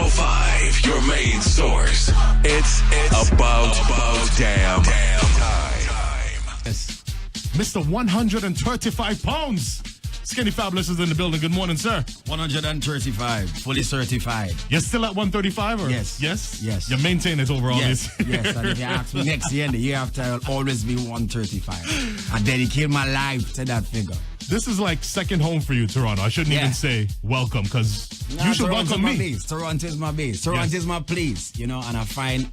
105, your main source. It's about damn time. Yes. Mr. 135 pounds. Skinny Fabulous is in the building. Good morning, sir. 135, fully certified. You're still at 135? Or? Yes. Yes? Yes. You maintain it over all Yes, this? yes. And if you ask me next year and the year after, I'll always be 135. I dedicate my life to that figure. This is like second home for you, Toronto. I shouldn't even say welcome, because you should welcome me. Base. Toronto is my base. Toronto is my place, you know, and I find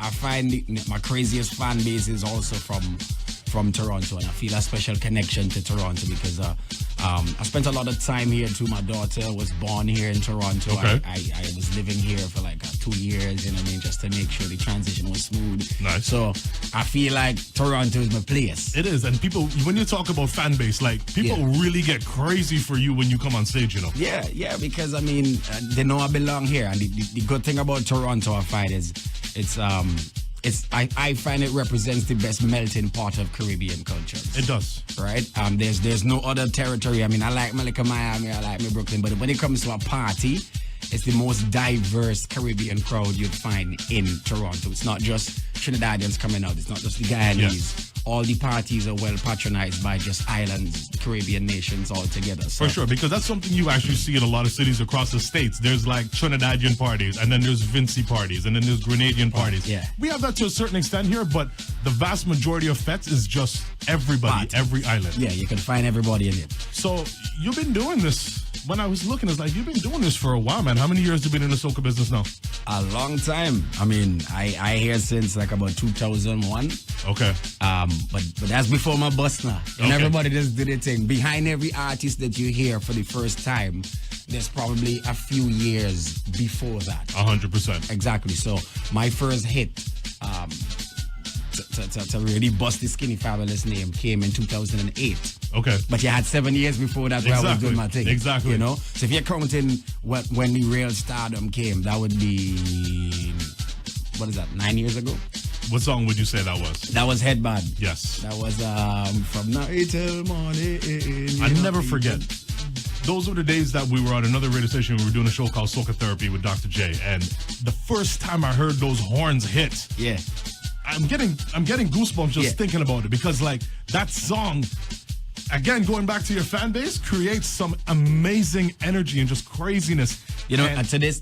my craziest fan base is also from Toronto, and I feel a special connection to Toronto because I spent a lot of time here too. My daughter was born here in Toronto. Okay. I was living here for like 2 years, you know what I mean, just to make sure the transition was smooth. Nice. So I feel like Toronto is my place. It is, and people, when you talk about fan base, like, people really get crazy for you when you come on stage, you know? Yeah, because I mean, they know I belong here, and the good thing about Toronto, I find, is I find it represents the best melting pot of Caribbean cultures. It does. Right? There's no other territory. I mean, I like Miami, I like Brooklyn, but when it comes to a party, it's the most diverse Caribbean crowd you'd find in Toronto. It's not just Trinidadians coming out. It's not just the Guyanese. Yes. All the parties are well patronized by just islands, Caribbean nations all together. So. For sure, because that's something you actually see in a lot of cities across the states. There's like Trinidadian parties, and then there's Vincy parties, and then there's Grenadian parties. Yeah. We have that to a certain extent here, but the vast majority of fetes is just everybody, every island. Yeah, you can find everybody in it. So you've been doing this. When I was looking, it's like, you've been doing this for a while, man. How many years have you been in the soca business now? A long time. I mean, I hear since like about 2001. Okay. But that's before my bus now. And everybody just did a thing. Behind every artist that you hear for the first time, there's probably a few years before that. 100%. Exactly. So my first hit to really bust the Skinny Fabulous name came in 2008. Okay. But you had 7 years before that where I was doing my thing. Exactly. You know? So if you're counting when the real stardom came, that would be, what is that, 9 years ago? What song would you say that was? That was Headband. Yes. That was from night till morning. I never forget. Those were the days that we were on another radio station. We were doing a show called Soca Therapy with Dr. J. And the first time I heard those horns hit, I'm getting goosebumps just thinking about it, because like that song, again, going back to your fan base, creates some amazing energy and just craziness. You know, and to this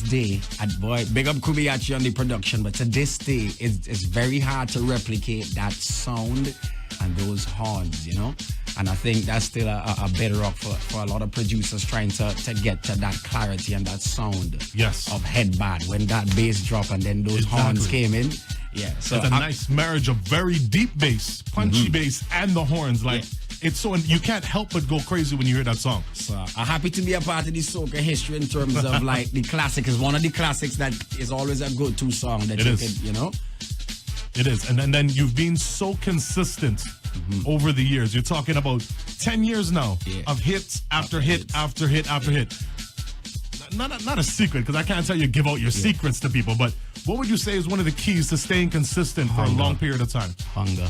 day, boy, big up Kubiachi on the production, but to this day, it's very hard to replicate that sound and those horns, you know? And I think that's still a bedrock for a lot of producers trying to get to that clarity and that sound of Headband when that bass drop and then those horns came in. Yeah, so it's a nice marriage of very deep bass, punchy bass, and the horns. Like, it's so, you can't help but go crazy when you hear that song. So I'm happy to be a part of the soca history in terms of like the classic. Is one of the classics that is always a go-to song that you could, you know. It is, and then you've been so consistent over the years. You're talking about 10 years now of hits after hit after hit after hit. Not a secret, because I can't tell you give out your secrets to people, but what would you say is one of the keys to staying consistent for a long period of time? Hunger.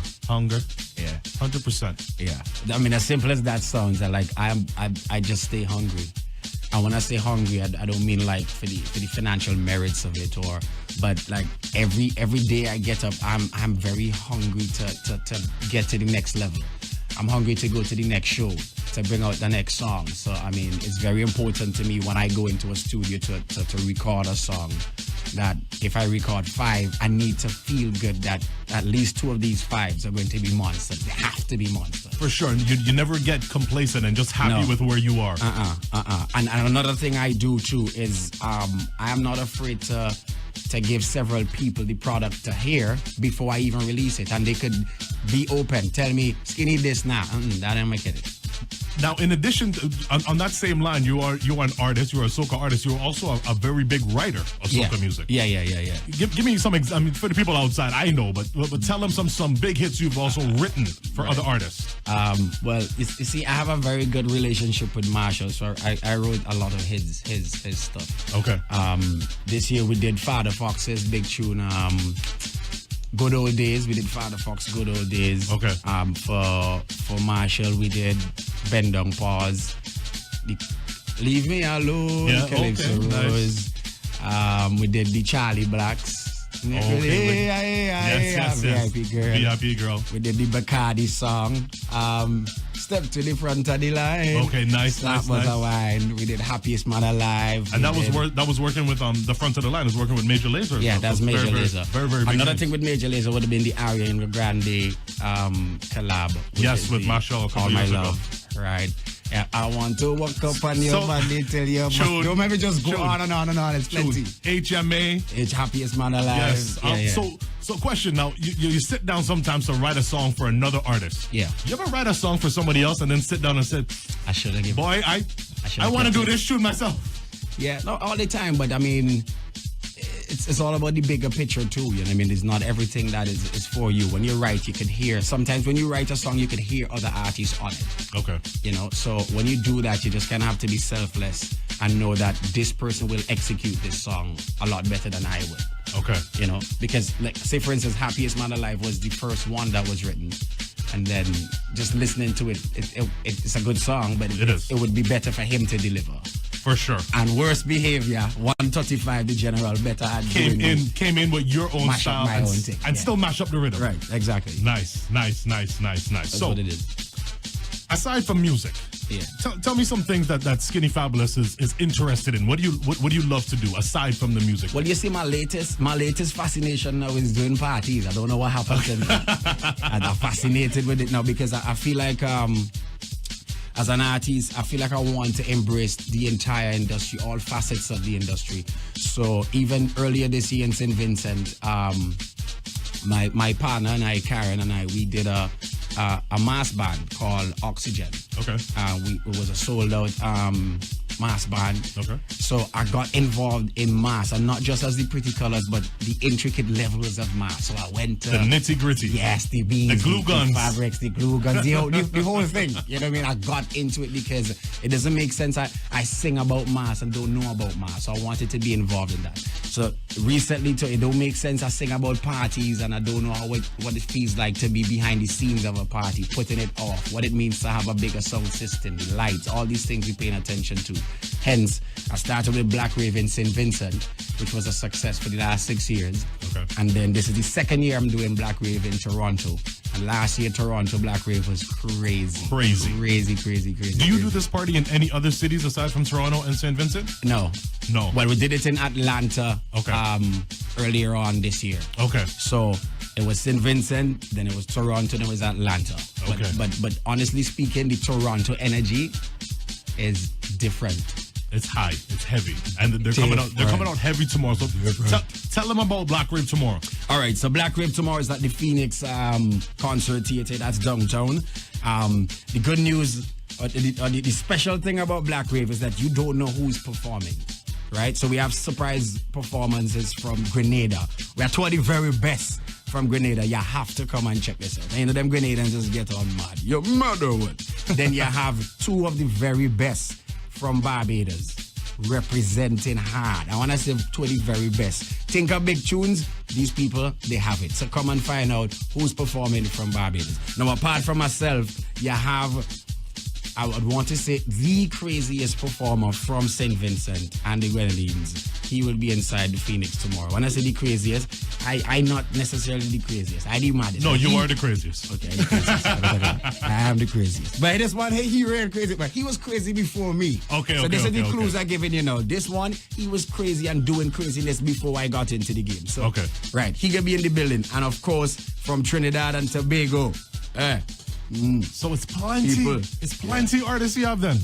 Yeah, 100%. Yeah, I mean, as simple as that sounds, I just stay hungry. And when I say hungry, I don't mean like for the financial merits of it, but like every day I get up, I'm very hungry to get to the next level. I'm hungry to go to the next show, to bring out the next song. So, I mean, it's very important to me when I go into a studio to record a song, that if I record 5, I need to feel good that at least 2 of these 5s are going to be monsters. They have to be monsters. For sure. You never get complacent and just happy with where you are. And another thing I do too is I am not afraid to give several people the product to hear before I even release it, and they could be open, tell me, Skinny this now. That ain't make it. Now, in addition to, on that same line, you are an artist. You're a soca artist. You're also a very big writer of soca music. Yeah. Give me some. I mean, for the people outside, I know, but tell them some big hits you've also written for other artists. Well, you see, I have a very good relationship with Marshall, so I wrote a lot of his stuff. Okay. This year we did Father Fox's big tune. Good Old Days. We did Father Fox Good Old Days. Okay. For Marshall, we did Bend Down Pause. Leave Me Alone. Yeah, Calypso okay, Rose. nice. We did the Charlie Blacks. Okay. Yes. VIP girl. VIP girl. We did the Bacardi song. Step to the front of the line. Okay, nice. That was a wine. We did Happiest Man Alive. And that was working with the front of the line. It was working with Major Lazer. Yeah, that's Major Lazer. Very big. Another thing with Major Lazer would have been the Ariana Grande collab. Yes, with Marshall. All My Love. Right. Yeah, I want to walk up on your body till you don't maybe just go on and on and on. It's plenty. HMA. It's Happiest Man Alive. Yes. So question now, you sit down sometimes to write a song for another artist. Yeah. You ever write a song for somebody else and then sit down and say, I should have given. Boy, I want to do this tune myself. Yeah, not all the time, but I mean, it's all about the bigger picture too. You know what I mean? It's not everything that is for you. When you write, you can hear. Sometimes when you write a song, you can hear other artists on it. Okay. You know, so when you do that, you just kind of have to be selfless and know that this person will execute this song a lot better than I would. Okay. You know, because like, say for instance, Happiest Man Alive was the first one that was written. And then just listening to it's a good song, but it would be better for him to deliver. For sure. And Worst Behavior, 135, the general, better at came in with your own style and still mash up the rhythm. Right, exactly. Nice. That's So, what it is. Aside from music, tell me some things that Skinny Fabulous is interested in. What do you love to do aside from the music? Well, you see, my latest fascination now is doing parties. I don't know what happened to me. I'm fascinated with it now because I feel like as an artist, I feel like I want to embrace the entire industry, all facets of the industry. So even earlier this year in St. Vincent, my partner and I, Karen and I, we did a mass band called Oxygen. Okay. It was a sold out mass band. Okay. So I got involved in mass, and not just as the pretty colors, but the intricate levels of mass. So I went to the nitty gritty. Yes, the beans, the glue guns, the fabrics, the glue guns, the whole thing. You know what I mean? I got into it because it doesn't make sense. I sing about mass and don't know about mass, so I wanted to be involved in that. So recently, too, it don't make sense. I sing about parties and I don't know what it feels like to be behind the scenes of a party, putting it off, what it means to have a bigger sound system, the lights, all these things we're paying attention to. Hence, I started with Black Rave in St. Vincent, which was a success for the last 6 years. Okay. And then this is the second year I'm doing Black Rave in Toronto. And last year, Toronto Black Rave was crazy. Crazy. Do you do this party in any other cities aside from Toronto and St. Vincent? No. Well, we did it in Atlanta earlier on this year. Okay. So it was St. Vincent, then it was Toronto, then it was Atlanta. Okay. But honestly speaking, the Toronto energy is different. It's high, it's heavy, and they're coming out heavy tomorrow. So tell them about Black Rave tomorrow. All right, so Black Rave tomorrow is at the Phoenix Concert Theater. That's downtown. The good news, the special thing about Black Rave is that you don't know who's performing. Right, so we have surprise performances from Grenada. We are two of the very best from Grenada. You have to come and check this out. You know, them Grenadians just get on mad. You're mad or what? Then you have two of the very best from Barbados representing hard. I want to say two of the very best. Think of big tunes, these people, they have it. So come and find out who's performing from Barbados. Now, apart from myself, you have, I would want to say, the craziest performer from St. Vincent and the Grenadines. He will be inside the Phoenix tomorrow. When I say the craziest, I'm not necessarily the craziest. I'm the maddest. No, you are the craziest. Okay, I'm the craziest. I am the craziest. But this one, he ran crazy. But he was crazy before me. So this is the clues I'm giving you now. This one, he was crazy and doing craziness before I got into the game. So, right, he can be in the building. And of course, from Trinidad and Tobago. So it's plenty artists you have then?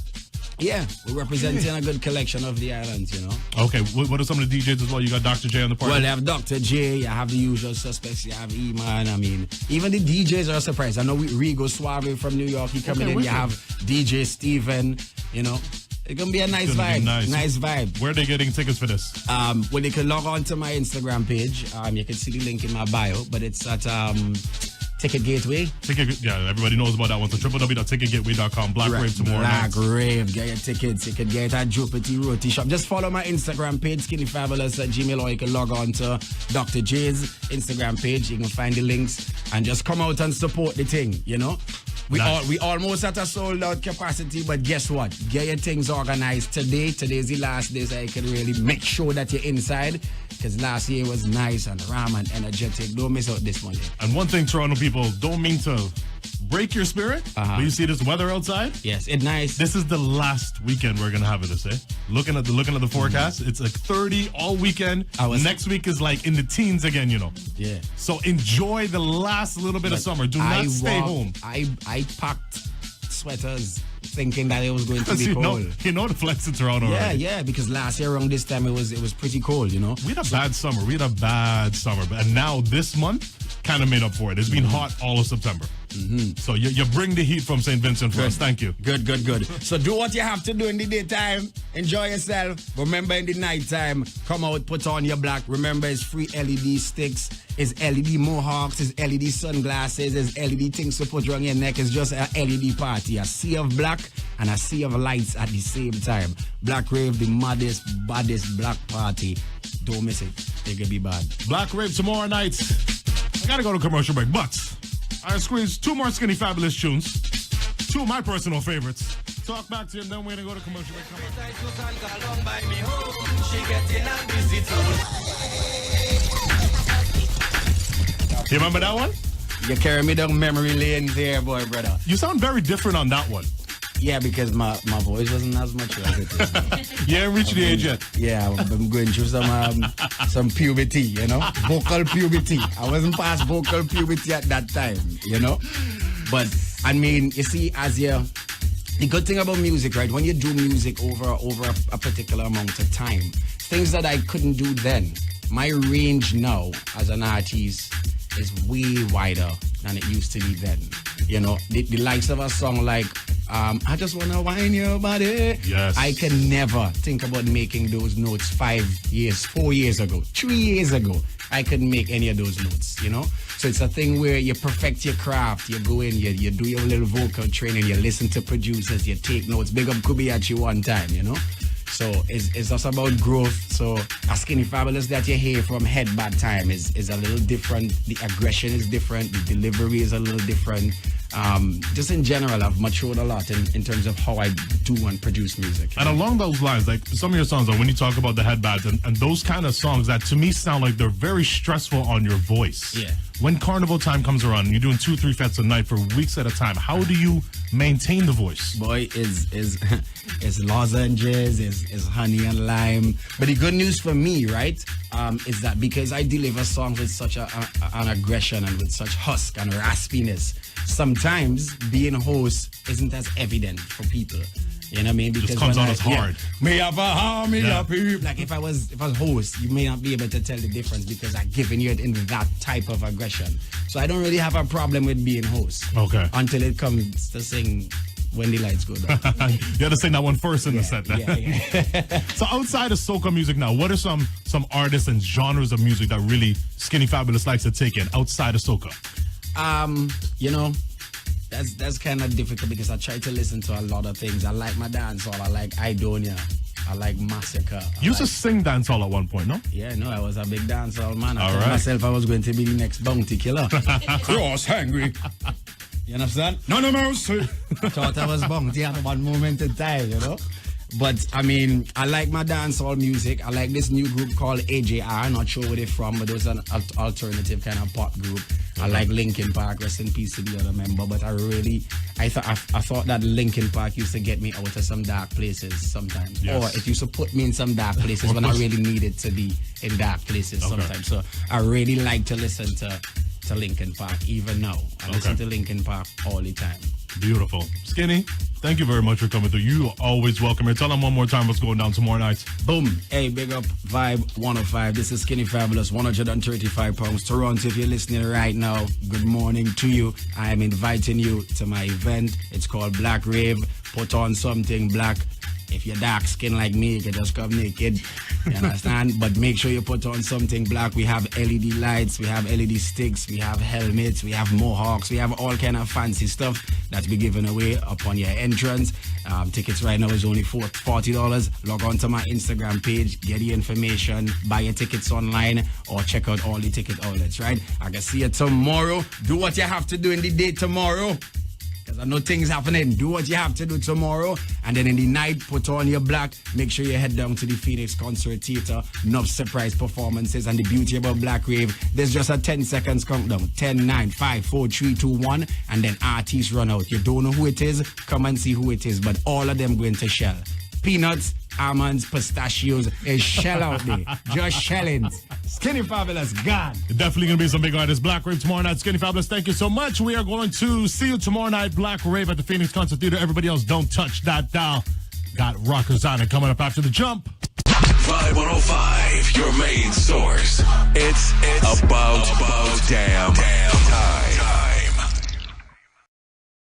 Yeah, we're representing a good collection of the islands, you know. Okay, what are some of the DJs as well? You got Dr. J on the party? Well, you have Dr. J, you have the usual suspects, you have E-Man. I mean, even the DJs are surprised. I know Rigo Suave from New York, he coming in. You have DJ Steven, you know. It's going to be a nice vibe. Nice vibe. Where are they getting tickets for this? Well, they can log on to my Instagram page. You can see the link in my bio, but it's at... Ticket Gateway. Everybody knows about that one. So www.ticketgateway.com. Black Rave tomorrow night. Black Rave. Get your tickets. You can get it at Jupiter Roti Shop. Just follow my Instagram page, skinnyfabulous@gmail, or you can log on to Dr. J's Instagram page. You can find the links and just come out and support the thing, you know? We almost at a sold out capacity, but guess what? Get your things organized today. Today's the last day, so you can really make sure that you're inside. Because last year was nice and ram and energetic. Don't miss out this one. And one thing, Toronto people, don't mean to break your spirit. But you see this weather outside? Yes, it's nice. This is the last weekend we're gonna have it this, eh? Looking at the forecast, it's like 30 all weekend. Next week is like in the teens again, you know. Yeah. So enjoy the last little bit of summer. Do not stay home. I packed sweaters thinking that it was going to be cold. You know the flex in Toronto. Yeah, right? yeah, because last year around this time it was pretty cold, you know. We had a bad summer. And now this month kind of made up for it. It's been hot all of September. So you bring the heat from St. Vincent for us. Thank you. Good. So do what you have to do in the daytime. Enjoy yourself. Remember in the nighttime, come out, put on your black. Remember it's free LED sticks. It's LED mohawks. It's LED sunglasses. It's LED things to put around your neck. It's just a LED party. A sea of black and a sea of lights at the same time. Black Rave, the baddest black party. Don't miss it. It could be bad. Black Rave tomorrow night. I gotta go to commercial break, but I squeeze two more Skinny Fabulous tunes. Two of my personal favorites. Talk back to him, then we're gonna go to commercial break. You remember that one? You carry me down memory lane there, boy, brother. You sound very different on that one. Yeah, because my voice wasn't as much as it is now. You ain't reached the age yet. Yeah, I'm going through some puberty, you know, vocal puberty. I wasn't past vocal puberty at that time, you know. But I mean, you see, the good thing about music, right? When you do music over a particular amount of time, things that I couldn't do then, my range now as an artist is way wider than it used to be then. You know, the likes of a song like I Just Wanna Wine Your Body. Yes. I can never think about making those notes 5 years, 4 years ago, 3 years ago. I couldn't make any of those notes, you know? So it's a thing where you perfect your craft. You go in, you do your little vocal training, you listen to producers, you take notes. Big up Kubi at you one time, you know? So it's just about growth. So a Skinny Fabulous that you hear from Head Bad Time is a little different. The aggression is different. The delivery is a little different. Just in general, I've matured a lot in terms of how I do and produce music. And along those lines, like some of your songs, when you talk about the headbands and those kind of songs that to me sound like they're very stressful on your voice. Yeah. When carnival time comes around and you're doing 2-3 fets a night for weeks at a time, how do you maintain the voice? Boy, is lozenges, is honey and lime. But the good news for me, right, is that because I deliver songs with such an aggression and with such husk and raspiness, sometimes being a host isn't as evident for people. You know what I mean? Because it just comes out as hard. Me have a harm in your people. Like if I was host, you may not be able to tell the difference because I've given you it in that type of aggression. So I don't really have a problem with being host. Okay. Until it comes to sing When the Lights Go Down. You got to sing that one first in the set. Yeah. So outside of soca music now, what are some artists and genres of music that really Skinny Fabulous likes to take in outside of soca? You know, that's kind of difficult because I try to listen to a lot of things. I like my dancehall. I like Idonia. I like Massacre. You used to sing dancehall at one point, no? Yeah, no, I was a big dancehall man. I told myself I was going to be the next bounty killer. Cross hungry. You understand? No mercy. I thought I was bounty at one moment in time, you know? But, I mean, I like my dancehall music. I like this new group called AJR. Not sure where they're from, but it was an alternative kind of pop group. I like Linkin Park. Rest in peace to the other member. But I thought that Linkin Park used to get me out of some dark places sometimes. Yes. Or it used to put me in some dark places when I really needed to be in dark places sometimes. So I really like to listen to Linkin Park even now. I listen to Linkin Park all the time. Beautiful. Skinny, thank you very much for coming through. You are always welcome here. Tell them one more time what's going down tomorrow night. Boom. Hey, big up Vibe 105. This is Skinny Fabulous, 135 pounds. Toronto, if you're listening right now, good morning to you. I am inviting you to my event. It's called Black Rave. Put on something black. If you're dark skin like me, you can just come naked. You understand? But make sure you put on something black. We have LED lights, we have LED sticks, we have helmets, we have mohawks, we have all kind of fancy stuff that's be given away upon your entrance. Tickets right now is only $40. Log on to my Instagram page, get the information, buy your tickets online, or check out all the ticket outlets, right? I can see you tomorrow. Do what you have to do in the day tomorrow. Because I know things happening. Do what you have to do tomorrow. And then in the night, put on your black. Make sure you head down to the Phoenix Concert Theater. Enough surprise performances. And the beauty about Black Rave, there's just a 10 seconds countdown. 10, 9, 5, 4, 3, 2, 1. And then artists run out. You don't know who it is? Come and see who it is. But all of them going to shell. Peanuts, almonds, pistachios, a shell out there. Just shellings. Skinny Fabulous, gone. Definitely going to be some big artists. Black Rave tomorrow night. Skinny Fabulous, thank you so much. We are going to see you tomorrow night. Black Rave at the Phoenix Concert Theater. Everybody else, don't touch that dial. Got Rockers on it coming up after the jump. Vibe 105, your main source. It's about damn time.